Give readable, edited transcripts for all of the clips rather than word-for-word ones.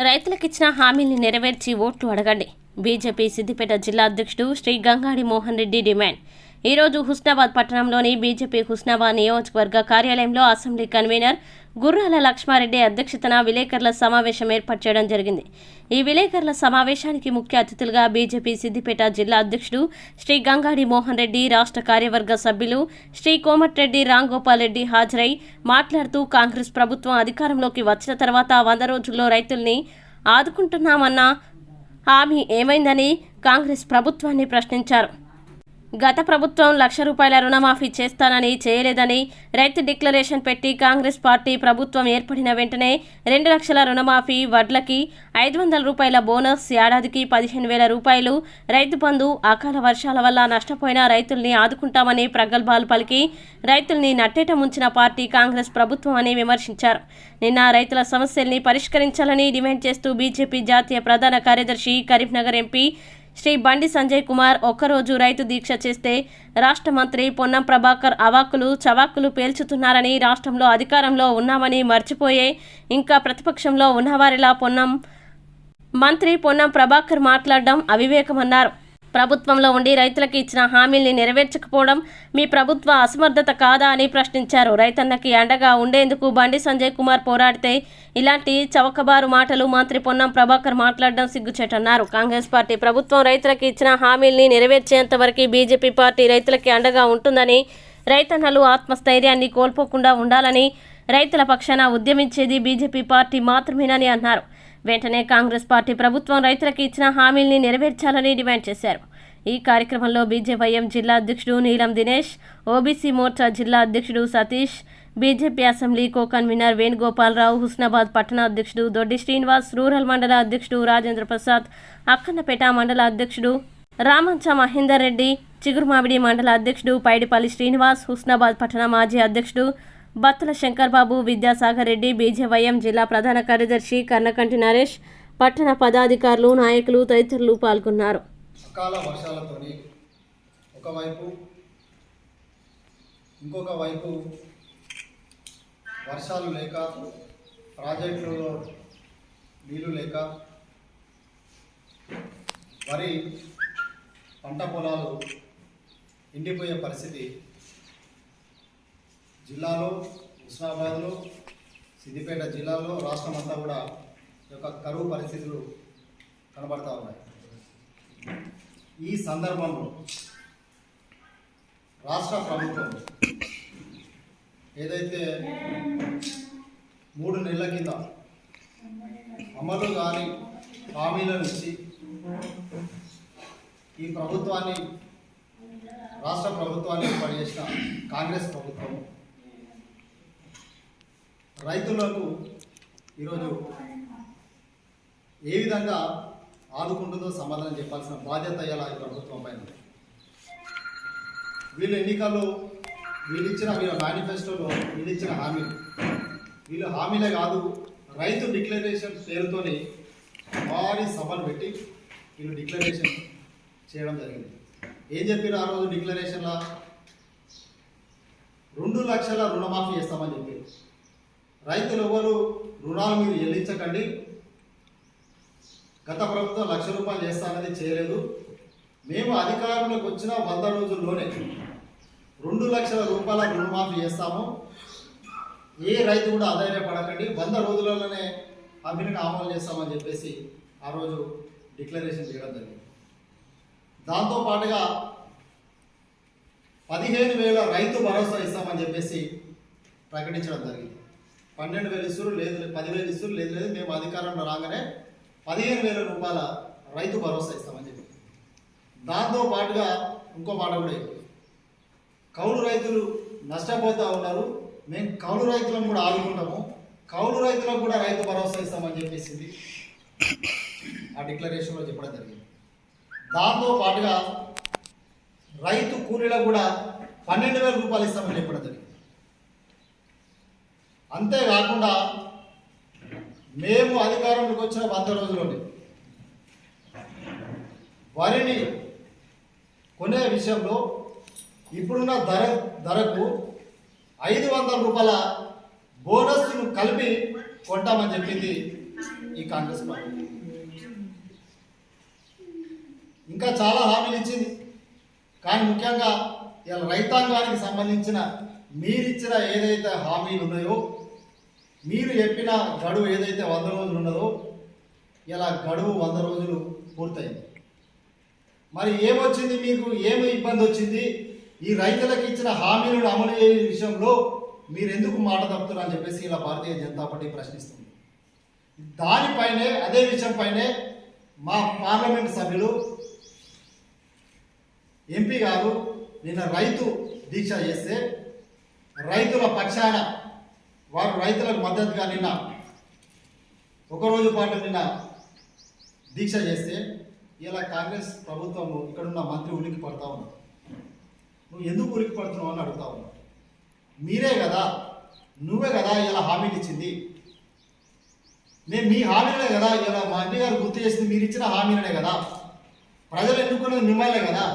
రైతులకు ఇచ్చిన హామీల్ని నెరవేర్చి ఓట్లు అడగండి. బీజేపీ సిద్దిపేట జిల్లా అధ్యక్షుడు శ్రీ గంగాడి మోహన్ రెడ్డి డిమాండ్. ఈరోజు హుస్నాబాద్ పట్టణంలోని బీజేపీ హుస్నాబాద్ నియోజకవర్గ కార్యాలయంలో అసెంబ్లీ కన్వీనర్ గుర్రాల లక్ష్మారెడ్డి అధ్యక్షతన విలేకరుల సమావేశం ఏర్పాటు చేయడం జరిగింది. ఈ విలేకరుల సమావేశానికి ముఖ్య అతిథులుగా బీజేపీ సిద్దిపేట జిల్లా అధ్యక్షుడు శ్రీ గంగాడి మోహన్ రెడ్డి, రాష్ట్ర కార్యవర్గ సభ్యులు శ్రీ కోమటిరెడ్డి రాంగోపాల్ రెడ్డి హాజరై మాట్లాడుతూ కాంగ్రెస్ ప్రభుత్వం అధికారంలోకి వచ్చిన తర్వాత 100 రోజుల్లో రైతుల్ని ఆదుకుంటున్నామన్న హామీ ఏమైందని కాంగ్రెస్ ప్రభుత్వాన్ని ప్రశ్నించారు. గత ప్రభుత్వం ₹1,00,000 రుణమాఫీ చేస్తానని చేయలేదని, రైతు డిక్లరేషన్ పెట్టి కాంగ్రెస్ పార్టీ ప్రభుత్వం ఏర్పడిన వెంటనే 2 లక్షల రుణమాఫీ, వడ్లకి ₹500 బోనస్, ఏడాదికి ₹15,000 రైతు బంధు, అకాల వర్షాల వల్ల నష్టపోయిన రైతుల్ని ఆదుకుంటామని ప్రగల్భాలు పలికి రైతుల్ని నట్టేట ముంచిన పార్టీ కాంగ్రెస్ ప్రభుత్వం అని విమర్శించారు. నిన్న రైతుల సమస్యల్ని పరిష్కరించాలని డిమాండ్ చేస్తూ బీజేపీ జాతీయ ప్రధాన కార్యదర్శి, కరీంనగర్ ఎంపీ శ్రీ బండి సంజయ్ కుమార్ ఒక్కరోజు రైతు దీక్ష చేస్తే రాష్ట్ర మంత్రి పొన్నం ప్రభాకర్ అవాకులు చవాకులు పేల్చుతున్నారని, రాష్ట్రంలో అధికారంలో ఉన్నామని మర్చిపోయే ఇంకా ప్రతిపక్షంలో ఉన్నవారిలా మంత్రి పొన్నం ప్రభాకర్ మాట్లాడడం అవివేకమన్నారు. ప్రభుత్వంలో ఉండి రైతులకు ఇచ్చిన హామీల్ని నెరవేర్చకపోవడం మీ ప్రభుత్వ అసమర్థత కాదా అని ప్రశ్నించారు. రైతన్నకి అండగా ఉండేందుకు బండి సంజయ్ కుమార్ పోరాడితే ఇలాంటి చవకబారు మాటలు మంత్రి పొన్నం ప్రభాకర్ మాట్లాడడం సిగ్గుచేటన్నారు. కాంగ్రెస్ పార్టీ ప్రభుత్వం రైతులకు ఇచ్చిన హామీల్ని నెరవేర్చేంత వరకు బీజేపీ పార్టీ రైతులకి అండగా ఉంటుందని, రైతన్నలు ఆత్మస్థైర్యాన్ని కోల్పోకుండా ఉండాలని, రైతుల పక్షాన ఉద్యమించేది బీజేపీ పార్టీ మాత్రమేనని అన్నారు. వెంటనే కాంగ్రెస్ పార్టీ ప్రభుత్వం రైతులకు ఇచ్చిన హామీల్ని నెరవేర్చాలని డిమాండ్ చేశారు. ఈ కార్యక్రమంలో బీజేవైఎం జిల్లా అధ్యక్షుడు నీలం దినేష్, ఓబీసీ మోర్చా జిల్లా అధ్యక్షుడు Satish, BJP assembly co convener Venugopala Rao, Husnabad పట్టణ అధ్యక్షుడు దొడ్డి శ్రీనివాస్, రూరల్ మండల అధ్యక్షుడు రాజేంద్ర ప్రసాద్, అక్కన్నపేట మండల అధ్యక్షుడు రామంచ మహేందర్ రెడ్డి, చిగురుమామిడి మండల అధ్యక్షుడు పైడిపల్లి శ్రీనివాస్, హుస్నాబాద్ పట్టణ మాజీ అధ్యక్షుడు బత్తుల శంకర్ బాబు, విద్యాసాగర్ రెడ్డి, బీజేవైఎం జిల్లా ప్రధాన కార్యదర్శి కర్ణకంటి నరేష్, పట్టణ పదాధికారులు, నాయకులు తదితరులు పాల్గొన్నారు. అకాల వర్షాలతోని ఇంకొక వైపు వర్షాలు లేక, ప్రాజెక్టులలో నీళ్లు లేక వరి పంట పొలాలు ఎండిపోయే పరిస్థితి జిల్లాలో, హుస్నాబాద్లో, సిద్దిపేట జిల్లాలో, రాష్ట్రం అంతా కూడా ఈ యొక్క కరువు పరిస్థితులు కనబడతా ఉన్నాయి. ఈ సందర్భంలో రాష్ట్ర ప్రభుత్వం ఏదైతే 3 నెలల కింద అమలు కాని హామీలను ఇచ్చి ఈ ప్రభుత్వాన్ని, రాష్ట్ర ప్రభుత్వాన్ని ఏర్పాటు చేసిన కాంగ్రెస్ ప్రభుత్వం రైతులకు ఈరోజు ఏ విధంగా ఆదుకుంటుందో సమాధానం చెప్పాల్సిన బాధ్యత ఇలా ఈ ప్రభుత్వం పైన. వీళ్ళ ఎన్నికల్లో వీళ్ళ మేనిఫెస్టోలో వీళ్ళిచ్చిన వీళ్ళు హామీలే కాదు, రైతు డిక్లరేషన్ పేరుతోని భారీ సభలు పెట్టి వీళ్ళు డిక్లరేషన్ చేయడం జరిగింది. ఏం చెప్పారు ఆ రోజు డిక్లరేషన్లో? 2 లక్షల రుణమాఫీ చేస్తామని చెప్పారు. రైతులు ఎవరు రుణాలు మీరు చెల్లించకండి, గత ప్రభుత్వం ₹1,00,000 చేస్తానని చేయలేదు, మేము అధికారంలోకి వచ్చిన 100 రోజుల్లోనే ₹2 లక్షల రుణమాఫీ చేస్తాము, ఏ రైతు కూడా ఆదాయపడకండి, 100 రోజులలోనే హామీని అమలు చేస్తామని చెప్పేసి ఆ రోజు డిక్లరేషన్ చేయడం జరిగింది. దాంతోపాటుగా 15,000 రైతు భరోసా ఇస్తామని చెప్పేసి ప్రకటించడం జరిగింది. 12,000 ఇస్తారు, లేదు 10,000 ఇస్తారు, లేదు మేము అధికారంలో రాగానే ₹15,000 రైతు భరోసా ఇస్తామని చెప్పి. దాంతోపాటుగా ఇంకో మాట కూడా, కౌలు రైతులు నష్టపోతూ ఉన్నారు, మేము కౌలు రైతులను కూడా ఆదుకుంటాము, కౌలు రైతులకు కూడా రైతు భరోసా ఇస్తామని చెప్పేసింది ఆ డిక్లరేషన్లో చెప్పడం జరిగింది. దాంతోపాటుగా రైతు కూలీలకు కూడా ₹12,000 ఇస్తామని చెప్పడం జరిగింది. అంతేకాకుండా మేము అధికారంలోకి వచ్చిన 100 రోజుల్లోనే వరిని కొనే విషయంలో ఇప్పుడున్న ధరకు ₹500 బోనస్ను కలిపి కొంటామని చెప్పింది ఈ కాంగ్రెస్ పార్టీ. ఇంకా చాలా హామీలు ఇచ్చింది, కానీ ముఖ్యంగా ఇలా రైతాంగానికి సంబంధించిన మీరిచ్చిన ఏదైతే హామీలు ఉన్నాయో, మీరు చెప్పిన గడువు ఏదైతే 100 రోజులు ఉన్నదో, ఇలా గడువు 100 రోజులు పూర్తయింది. మరి ఏమొచ్చింది, మీకు ఏమి ఇబ్బంది వచ్చింది? ఈ రైతులకు ఇచ్చిన హామీలను అమలు చేసే విషయంలో మీరు ఎందుకు మాట తప్పుతున్నారు అని చెప్పేసి ఇలా భారతీయ జనతా పార్టీ ప్రశ్నిస్తుంది. దానిపైనే, అదే విషయంపైనే మా పార్లమెంట్ సభ్యులు ఎంపీ గారు నిన్న రైతు దీక్ష చేస్తే, రైతుల పక్షాన వారు రైతులకు మద్దతుగా నిన్న ఒకరోజు పాటు నిన్న దీక్ష చేస్తే, ఇలా కాంగ్రెస్ ప్రభుత్వం ఇక్కడున్న మంత్రి ఉలికి పడతా ఉన్నారు. నువ్వు ఎందుకు ఉలికి పడుతున్నావు అని అడుగుతా ఉన్నావు. మీరే కదా, నువ్వే కదా ఇలా హామీలు ఇచ్చింది. మేము మీ హామీలే కదా, ఇలా మా ఎంపీ గారు గుర్తు చేసింది మీరు ఇచ్చిన హామీలనే కదా, ప్రజలు ఎన్నుకున్నది మిమ్మల్నే కదా.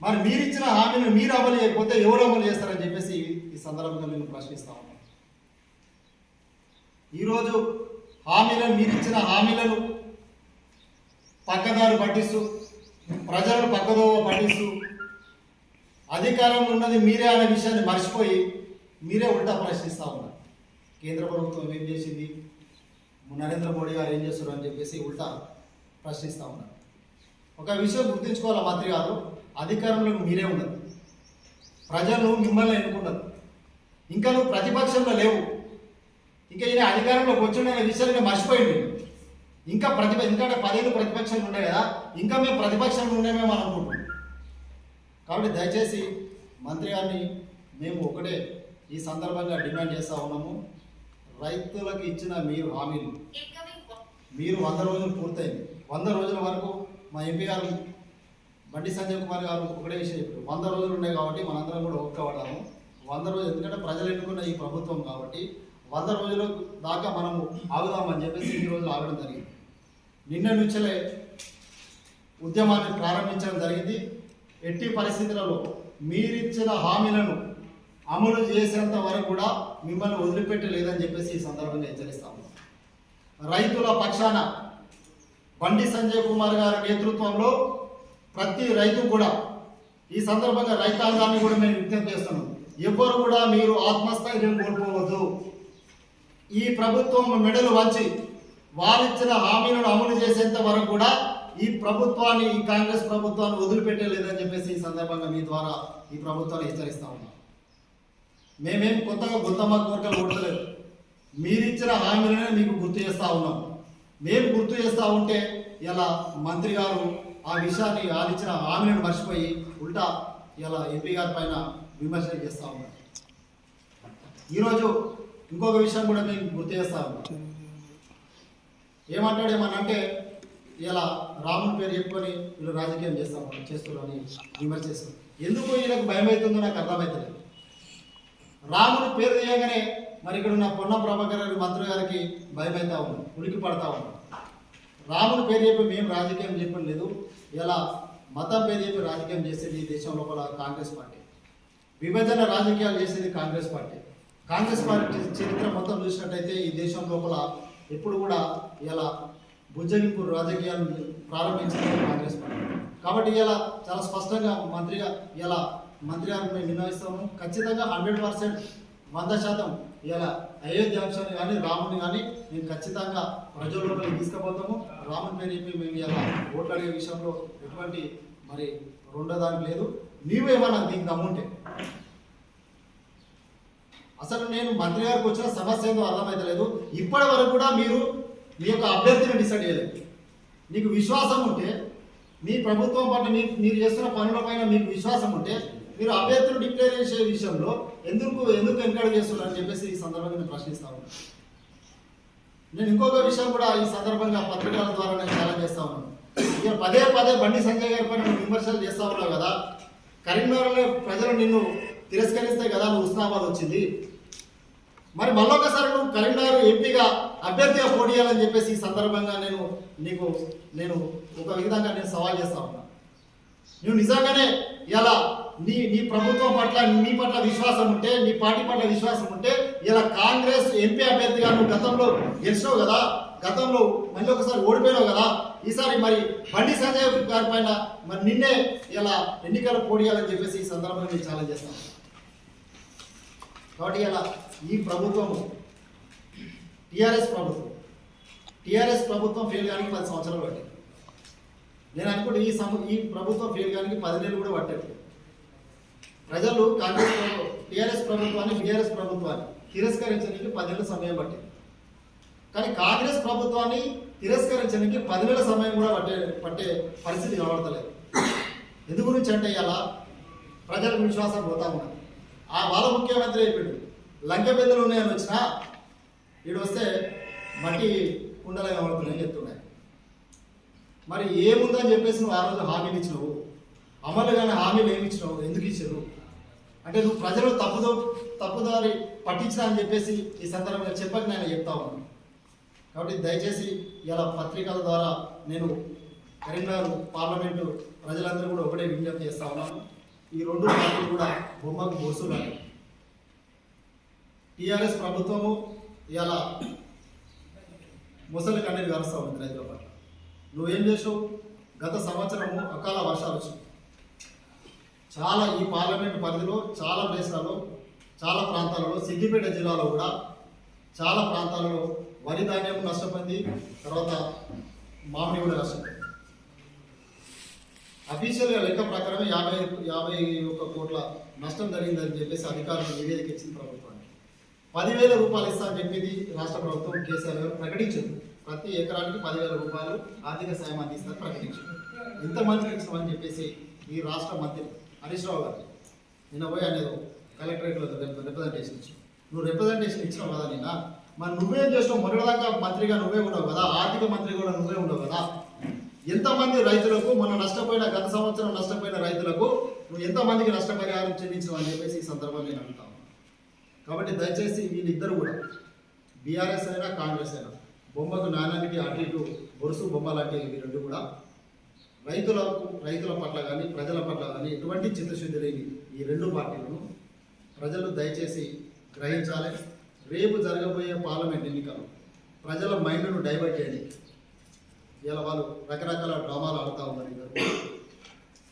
మరి మీరు ఇచ్చిన హామీలను మీరు అమలు చేయకపోతే ఎవరు అమలు చేస్తారని చెప్పేసి ఈ సందర్భంగా నేను ప్రశ్నిస్తా ఉన్నాను. ఈరోజు హామీలను, మీరు ఇచ్చిన హామీలను పక్కదారి పట్టిస్తూ, ప్రజలను పక్కదోవ పట్టిస్తూ, అధికారంలో ఉన్నది మీరే అనే విషయాన్ని మర్చిపోయి మీరే ఉల్టా ప్రశ్నిస్తూ ఉన్నారు. కేంద్ర ప్రభుత్వం ఏం చేసింది, నరేంద్ర మోడీ గారు ఏం చేస్తారు అని చెప్పేసి ఉల్టా ప్రశ్నిస్తూ ఉన్నారు. ఒక విషయం గుర్తుంచుకోవాలి మంత్రి గారు, అధికారంలో మీరే ఉండదు, ప్రజలు మిమ్మల్ని ఎన్నుకున్నారు. ఇంకా నువ్వు ప్రతిపక్షంలో లేవు, ఇంకా ఈయన అధికారంలోకి వచ్చిన విషయాన్ని మర్చిపోయింది. ఇంకా ఎందుకంటే 10 ఏళ్ళు ప్రతిపక్షంలో ఉండే కదా, ఇంకా మేము ప్రతిపక్షంలో ఉండేమేమో అనుకుంటున్నాం. కాబట్టి దయచేసి మంత్రి గారిని మేము ఒకటే ఈ సందర్భంగా డిమాండ్ చేస్తూ ఉన్నాము. రైతులకు ఇచ్చిన మీరు హామీలు, మీరు 100 రోజులు పూర్తయింది. 100 రోజుల వరకు మా ఎంపీ గారు బండి సంజయ్ కుమార్ గారు ఒకటే విషయం చెప్పారు, 100 రోజులు ఉన్నాయి కాబట్టి మనందరం కూడా ఒప్పుకోవడాము. 100 రోజులు, ఎందుకంటే ప్రజలు ఎన్నుకున్న ఈ ప్రభుత్వం కాబట్టి 100 రోజుల దాకా మనము ఆగుదామని చెప్పేసి ఈ రోజులు ఆగడం జరిగింది. నిన్న నుంచే ఉద్యమాన్ని ప్రారంభించడం జరిగింది. ఎట్టి పరిస్థితులలో మీరిచ్చిన హామీలను అమలు చేసేంత వరకు కూడా మిమ్మల్ని వదిలిపెట్టలేదని చెప్పేసి ఈ సందర్భంగా హెచ్చరిస్తాము. రైతుల పక్షాన బండి సంజయ్ కుమార్ గారి నేతృత్వంలో ప్రతి రైతు కూడా, ఈ సందర్భంగా రైతాంగాన్ని కూడా మేము విజ్ఞప్తి చేస్తున్నాం, ఎవ్వరు కూడా మీరు ఆత్మస్థైర్యం కోల్పోవద్దు. ఈ ప్రభుత్వం మెడలు వంచి వారిచ్చిన హామీలను అమలు చేసేంత వరకు కూడా ఈ ప్రభుత్వాన్ని, ఈ కాంగ్రెస్ ప్రభుత్వాన్ని వదిలిపెట్టలేదని చెప్పేసి ఈ సందర్భంగా మీ ద్వారా ఈ ప్రభుత్వాన్ని హెచ్చరిస్తా ఉన్నాం. మేమేం కొత్తగా గుత్తమ్మ కోరికలు కొడతలేదు, మీరిచ్చిన హామీలనే మీకు గుర్తు చేస్తూ ఉన్నాం. మేము గుర్తు చేస్తూ ఉంటే ఇలా మంత్రి గారు ఆ విషయాన్ని, వాళ్ళిచ్చిన హామీలను మర్చిపోయి ఉల్టా ఇలా ఎంపీ గారి పైన విమర్శలు చేస్తూ ఉన్నారు. ఈరోజు ఇంకొక విషయం కూడా మేము గుర్తు చేస్తా ఉన్నాం. ఏమంటాడేమనంటే, ఇలా రాముని పేరు చెప్పుకొని వీళ్ళు రాజకీయం చేస్తున్నారని విమర్శిస్తారు. ఎందుకు వీళ్ళకి భయం అవుతుందో నాకు అర్థమవుతలేదు. రాముని పేరు తీయగానే మరి ఇక్కడ ఉన్న పొన్నం ప్రభాకర్ గారి మంత్రి గారికి భయం అవుతా ఉంది, ఉనికి పడతా ఉంది. రాముని పేరు చెప్పి మేము రాజకీయం చెప్పడం లేదు, ఇలా మతం పేరు చెప్పి రాజకీయం చేసేది ఈ దేశం లోపల కాంగ్రెస్ పార్టీ. విభజన రాజకీయాలు చేసేది కాంగ్రెస్ పార్టీ. కాంగ్రెస్ పార్టీ చరిత్ర మొత్తం చూసినట్టయితే ఈ దేశం లోపల ఎప్పుడు కూడా ఇలా బుజ్జగింపు రాజకీయాలు ప్రారంభించింది కాంగ్రెస్ పార్టీ. కాబట్టి ఇలా చాలా స్పష్టంగా మంత్రి గారు మేము విన్నవిస్తాము. ఖచ్చితంగా 100%, 100% ఇలా అయోధ్య అంశాన్ని కానీ రాముని కానీ మేము ఖచ్చితంగా ప్రజల్లోకి తీసుకుపోతాము. రాముని పేరు చెప్పి మేము ఇలా ఓట్లు అడిగే విషయంలో ఎటువంటి మరి రెండో దానికి లేదు. నీవేమన్నా దీనికి దమ్ముంటే, అసలు నేను మంత్రి గారికి వచ్చిన సమస్య ఏందో అర్థమవుతలేదు. ఇప్పటి వరకు కూడా మీరు మీ యొక్క అభ్యర్థిని డిసైడ్ చేయలేదు. మీకు విశ్వాసం ఉంటే, మీ ప్రభుత్వం పట్ల మీరు చేస్తున్న పనులపైన మీకు విశ్వాసం ఉంటే, మీరు అభ్యర్థులు డిక్లేర్ చేసే విషయంలో ఎందుకు ఎంకరేజ్ చేస్తున్నారని చెప్పేసి ఈ సందర్భంగా నేను ప్రశ్నిస్తా ఉన్నాను. నేను ఇంకొక విషయం కూడా ఈ సందర్భంగా పత్రికల ద్వారా నేను ఛాలెంజ్ చేస్తా ఉన్నాను. ఇక పదే బండి సంజయ్ గారి పైన విమర్శలు చేస్తా ఉన్నావు కదా, కరీంనగర్లో ప్రజలు నిన్ను తిరస్కరిస్తే కదా నువ్వు హుస్నాబాద్ వచ్చింది. మరి మళ్ళొకసారి నువ్వు కరీంనగర్ ఎంపీగా అభ్యర్థిగా పోటీ చేయాలని చెప్పేసి ఈ సందర్భంగా నేను ఒక విధంగా నేను సవాల్ చేస్తా ఉన్నా. నువ్వు నిజంగానే ఇలా నీ ప్రభుత్వం పట్ల, నీ పట్ల విశ్వాసం ఉంటే, నీ పార్టీ పట్ల విశ్వాసం ఉంటే ఇలా కాంగ్రెస్ ఎంపీ అభ్యర్థిగా నువ్వు గతంలో గెలిచినావు కదా, గతంలో మళ్ళీ ఒకసారి ఓడిపోయినావు కదా, ఈసారి మరి బండి సంజయ్ గారి పైన మరి నిన్నే ఇలా ఎన్నికలు పోటీయాలని చెప్పేసి ఈ సందర్భంగా నేను ఛాలెంజ్ చేస్తాను. కాబట్టి ఇలా ఈ ప్రభుత్వము టీఆర్ఎస్ ప్రభుత్వం ఫెయిల్ కానీ 10 సంవత్సరాలు పట్టింది. నేను అనుకుంటే ఈ ప్రభుత్వం ఫెయిల్ కానీ 10 నెలలు కూడా పట్టాడు. ప్రజలు టీఆర్ఎస్ ప్రభుత్వాన్ని బీఆర్ఎస్ ప్రభుత్వాన్ని తిరస్కరించడానికి 10 నెలల సమయం పట్టింది. కానీ కాంగ్రెస్ ప్రభుత్వాన్ని తిరస్కరించడానికి 10 నెలల సమయం కూడా పట్టే పరిస్థితి కనబడతలేదు. ఎందు గురించి అంటే ఇలా ప్రజలకు విశ్వాసం పోతా ఉన్నది. ఆ వాళ్ళ ముఖ్యమంత్రి అయిపోయాడు. లంక పెద్దలు ఉన్నాయని వచ్చినా వీడు వస్తే మట్టి కుండలు కనబడుతున్నాయని చెప్తున్నాయి. మరి ఏముందని చెప్పేసి నువ్వు ఆ రోజు హామీలు ఇచ్చినావు, అమలు కానీ హామీలు ఏమి ఇచ్చినావు, ఎందుకు ఇచ్చారు అంటే నువ్వు ప్రజలు తప్పుదారి పట్టించినా అని చెప్పేసి ఈ సందర్భంగా చెప్పక నేను చెప్తా ఉన్నాను. కాబట్టి దయచేసి ఇలా పత్రికల ద్వారా నేను కరీంనగర్ పార్లమెంటు ప్రజలందరూ కూడా ఒకటే విజ్ఞప్తి చేస్తా ఉన్నాను. ఈ 2 పార్టీలు కూడా బొమ్మకు బోసులాగా టీఆర్ఎస్ ప్రభుత్వము ఇలా ముసలి కన్నీరు కలుస్తూ ఉంది రైతుల పట్ల. నువ్వేం చేసావు? గత సంవత్సరము అకాల వర్షాలు వచ్చాయి. చాలా ఈ పార్లమెంట్ పరిధిలో చాలా ప్లేస్లలో చాలా ప్రాంతాలలో సిద్దిపేట జిల్లాలో కూడా చాలా ప్రాంతాలలో వరి ధాన్యం నష్టపోయింది, తర్వాత మామిడి కూడా నష్టపోయింది. అఫీషియల్గా లెక్క ప్రకారం 51 కోట్ల నష్టం జరిగిందని చెప్పేసి అధికారులు నివేదిక ఇచ్చిన ప్రభుత్వానికి 10,000 రూపాయలు ఇస్తా అని చెప్పేది రాష్ట్ర ప్రభుత్వం కేసీఆర్ గారు ప్రకటించింది. ప్రతి ఎకరానికి 10,000 రూపాయలు ఆర్థిక సాయం అందిస్తారని ప్రకటించింది. ఇంతమందికి ఇచ్చామని చెప్పేసి ఈ రాష్ట్ర మంత్రి హరీష్ రావు గారు నిన్న పోయి అనేది కలెక్టరేట్లో రిప్రజెంటేషన్ ఇచ్చావు. నువ్వు రిప్రజెంటేషన్ ఇచ్చినావు కదా నిన్న, మరి నువ్వేం చేసినావు? మొన్నటిదాకా మంత్రిగా నువ్వే ఉండవు కదా, ఆర్థిక మంత్రి కూడా నువ్వే ఉండవు కదా. ఎంతమంది రైతులకు గత సంవత్సరం నష్టపోయిన రైతులకు నువ్వు ఎంతమందికి నష్టపరిహారం చెల్లించవు అని చెప్పేసి ఈ సందర్భంగా నేను అంటాను. కాబట్టి దయచేసి వీళ్ళిద్దరు కూడా బీఆర్ఎస్ అయినా కాంగ్రెస్ అయినా బొమ్మకు నాణానికి అటు ఇటు బొరుసు బొమ్మ లాంటి రెండు కూడా రైతుల పట్ల కానీ ప్రజల పట్ల కానీ ఎటువంటి చిత్తశుద్ధి లేని ఈ 2 పార్టీలను ప్రజలు దయచేసి గ్రహించాలి. రేపు జరగబోయే పార్లమెంట్ ఎన్నికలు ప్రజల మైండ్ను డైవర్ట్ చేయండి. ఇలా వాళ్ళు రకరకాల డ్రామాలు ఆడుతూ ఉన్నారు.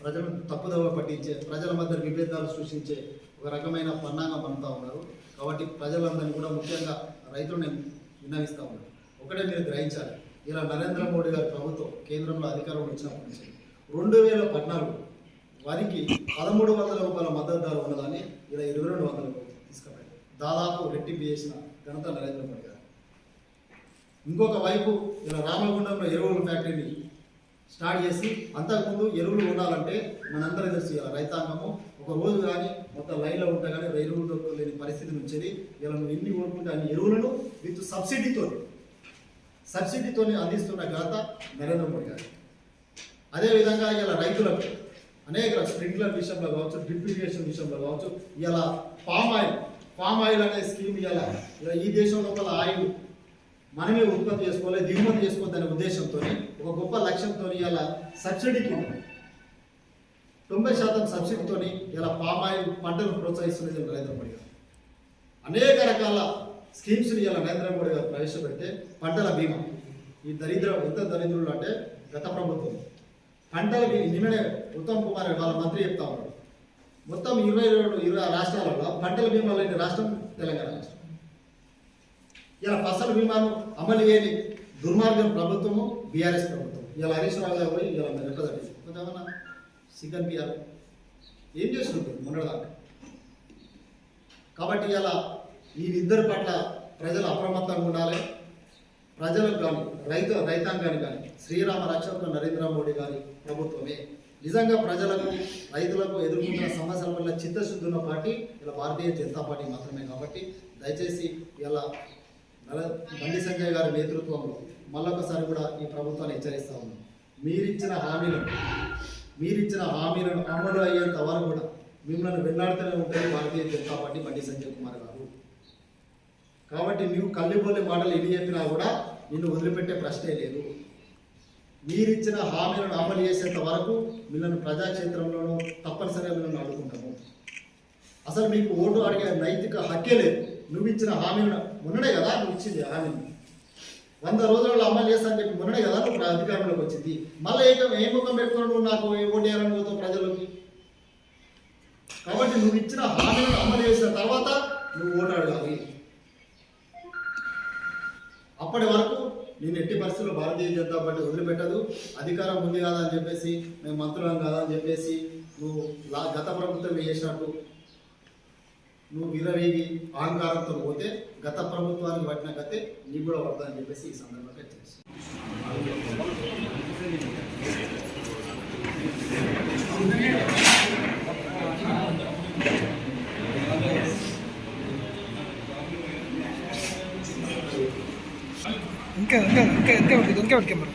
ప్రజలను తప్పుదోవ పట్టించే, ప్రజల మధ్య విభేదాలు సృష్టించే ఒక రకమైన పన్నాగం పంపుతూ ఉన్నారు. కాబట్టి ప్రజలందరినీ కూడా ముఖ్యంగా రైతులను విన్నవిస్తూ ఉన్నారు. ఒకటే మీరు గ్రహించాలి, ఇలా నరేంద్ర మోడీ గారి ప్రభుత్వం కేంద్రంలో అధికారంలో వచ్చినప్పటి నుంచి 2014 వరికి 1,300 రూపాయల మద్దతు ధర ఉన్నదాన్ని ఇలా 2,200 తీసుకుపోయారు. దాదాపు రెట్టింపు చేసిన ఘనత నరేంద్ర మోడీ గారు. ఇంకొక వైపు ఇలా రామగుండంలో ఎరువుల ఫ్యాక్టరీని స్టార్ట్ చేసి, అంతకుముందు ఎరువులు ఉండాలంటే మనందరం తెలిసి ఇలా రైతాంగము ఒక రోజు కానీ మొత్తం లైన్లో ఉంటే కానీ ఎరువులు దొరకలేని పరిస్థితి నుంచి ఇలా నువ్వు ఎన్ని కోరుకుంటే అన్ని ఎరువులను విత్ సబ్సిడీతో అందిస్తున్న ఘనత నరేంద్ర మోడీ గారు. అదేవిధంగా ఇలా రైతులకు అనేక స్ప్రింక్లర్ విషయంలో కావచ్చు, డ్రిప్ ఇరిగేషన్ విషయంలో కావచ్చు, ఇలా పామ్ ఆయిల్ అనే స్కీమ్ ఇలా ఈ దేశం లోపల ఆయిల్ మనమే ఉత్పత్తి చేసుకోవాలి, దిగుమతి చేసుకోవద్దనే ఉద్దేశంతో ఒక గొప్ప లక్ష్యంతో ఇలా సబ్సిడీకి 90% సబ్సిడీతో ఇలా పామ్ ఆయిల్ పంటను ప్రోత్సహిస్తున్నది నరేంద్ర మోడీ గారు. అనేక రకాల స్కీమ్స్ని ఇలా నరేంద్ర మోడీ గారు ప్రవేశపెడితే పంటల బీమా, ఈ ఎంత దరిద్రులు అంటే గత ప్రభుత్వం పంటల నిన్ననే ఉత్తమ్ కుమార్ వాళ్ళ మంత్రి చెప్తా ఉన్నారు, మొత్తం 20 రాష్ట్రాలలో పంటల బీమా లేని రాష్ట్రం తెలంగాణ రాష్ట్రం. ఇలా ఫసల్ బీమాను అమలు చేయని దుర్మార్గం ప్రభుత్వము బీఆర్ఎస్ ప్రభుత్వం. ఇలా హరీష్ రావు గారు పోయి ఇలా రిప్రజెంటేషన్ కొంతమన్నా సిగ్గన్ పిఆర్ ఏం చేస్తుంది మొన్నటిదాకా. కాబట్టి ఇలా వీరిద్దరి పట్ల ప్రజలు అప్రమత్తంగా ఉండాలి. ప్రజలకు కానీ రైతాంగానికి కానీ శ్రీరామ రక్షక నరేంద్ర మోడీ గారి ప్రభుత్వమే నిజంగా ప్రజలకు రైతులకు ఎదుర్కొంటున్న సమస్యల వల్ల చిత్తశుద్ధి ఉన్న పార్టీ ఇలా భారతీయ జనతా పార్టీ మాత్రమే. కాబట్టి దయచేసి ఇలా బండి సంజయ్ గారి నేతృత్వంలో మళ్ళొకసారి కూడా ఈ ప్రభుత్వాన్ని హెచ్చరిస్తా ఉన్నాం. మీరిచ్చిన హామీలను అమలు అయ్యేంత వరకు కూడా మిమ్మల్ని వెన్నాడుతూనే ఉంటుంది భారతీయ జనతా పార్టీ, బండి సంజయ్ కుమార్ గారు. కాబట్టి నువ్వు కల్లిబొల్లి మాటలు ఎన్ని చెప్పినా కూడా నిన్ను వదిలిపెట్టే ప్రశ్నే లేదు. మీరిచ్చిన హామీలను అమలు చేసేంత వరకు మిమ్మల్ని ప్రజాక్షేత్రంలోనూ తప్పనిసరిగా మిమ్మల్ని అడుగుకుంటాము. అసలు మీకు ఓటు అడిగే నైతిక హక్కే లేదు. నువ్వు ఇచ్చిన హామీని మొన్ననే కదా నువ్వు ఇచ్చింది హామీని 100 రోజులలో అమలు చేస్తానని చెప్పి మొన్ననే కదా నువ్వు అధికారంలోకి వచ్చింది. మళ్ళీ ఏ ముఖం పెట్టుకుని నువ్వు నాకు ఓటు వేయాలని పోతావు ప్రజలకి. కాబట్టి నువ్వు ఇచ్చిన హామీలను అమలు చేసిన తర్వాత నువ్వు ఓటు అడగాలి. అప్పటి వరకు నేను ఎట్టి పరిస్థితుల్లో భారతీయ జనతా పార్టీ వదిలిపెట్టదు. అధికారం ఉంది కదా అని చెప్పేసి మేము మంత్రులం కదా అని చెప్పేసి నువ్వు గత ప్రభుత్వం చేసినట్టు నువ్వు విరవీగి అహంకారంతో పోతే గత ప్రభుత్వానికి పట్టిన గతే నీకు కూడా పడతాదని చెప్పేసి ఈ సందర్భంగా తెలుసు. ఇంకా కెమెరా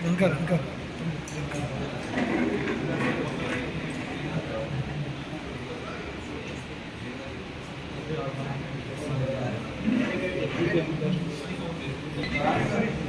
ఇంకా Thank you.